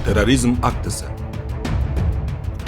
Терроризм актісі.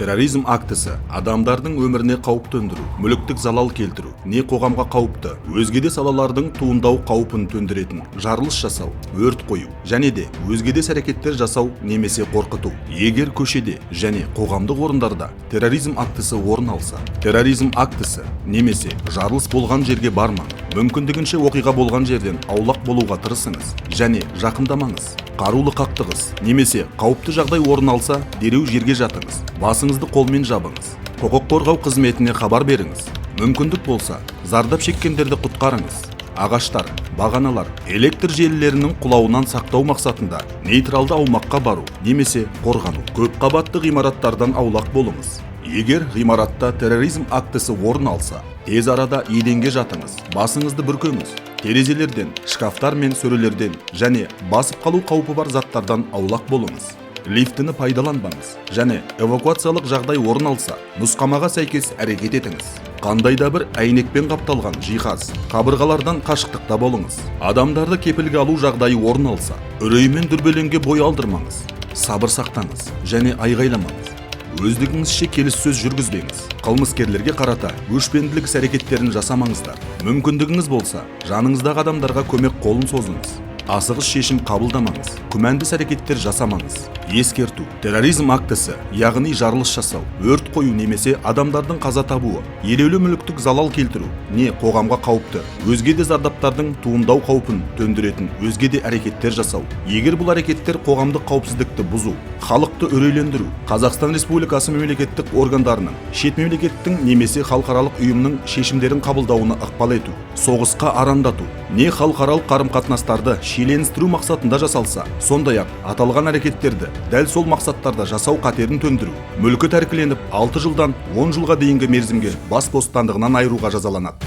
Терроризм актісі адамдардың өміріне қауіп төндіру, мүліктік залал келтіру, не қоғамға қауіпті, өзге де салалардың туындау қаупін төндіретін жарылыс жасау, өрт қою, және де өзге де әрекеттер жасау немесе қорқыту. Егер көшеде және қоғамдық орындарда терроризм актісі орын алса, терроризм актісі немесе жарылыс болған жерге бармаңыз. Мүмкіндігінше оқиға болған жерден аулақ болуға тырысыңыз және жақындамаңыз. Қарулы қақтығыс немесе қауіпті жағдай орын алса, дереу жерге жатыңыз. Басыңызды қолмен жабыңыз. Құқық қорғау қызметіне хабар беріңіз. Мүмкіндік болса, зардап шеккендерді құтқарыңыз. Ағаштар, бағаналар, электр желілерінің құлауынан сақтау мақсатында нейтралды аумаққа бару немесе қорғану. Көп қабатты ғимараттардан аулақ болыңыз. Егер ғимаратта терроризм актісі орын алса, тез арада еденге жатыңыз. Басыңызды бүркеңіз. Терезелерден, шкафтар мен сөрелерден және басып қалу қаупі бар заттардан аулақ болыңыз. Лифтіні пайдаланбаңыз және эвакуациялық жағдай орын алса, нұсқамаға сәйкес әрекет етіңіз. Қандайда бір әйнекпен қапталған жиһаз, қабырғалардан қашықтықта болыңыз. Адамдарды кепілге алу жағдайы орын алса, үрей мен дүрбелеңге бой алдырмаңыз. Сабыр сақтаңыз және айғайламаңыз. Өздігіңізше келіссөз жүргізбеңіз. Қылмыскерлерге қарата өшпенділік іс-әрекеттерін жасамаңыздар. Мүмкіндігіңіз болса, жаныңыздағы адамдарға көмек қолын созыңыз. Асығыс шешім қабылдамаңыз. Күмәнді іс-әрекеттер жасамаңыз. Ескерту: терроризм актісі, яғни жарылыс жасау, өрт қою немесе адамдардың қаза табуы, елеулі мүліктік залал келтіру, не қоғамға қауіпті, өзге де зардаптардың туындау қаупін төндіретін өзге де әрекеттер жасау. Егер бұл әрекеттер қоғамдық қауіпсіздікті бұзу, халықты үрейлендіру, Қазақстан Республикасы мемлекеттік органдарының, шет мемлекеттің немесе халықаралық ұйымның шешімдерін қабылдауына ықпал ету, соғысқа арандату, не халықаралық қарым-қатынастарды шиеленістіру мақсатында жасалса, сондай-ақ аталған әрекеттерді дәл сол мақсаттарда жасау қатерін төндіру, мүлкі тәркіленіп 6 жылдан 10 жылға дейінгі мерзімге бас бостандығынан айыруға жазаланады.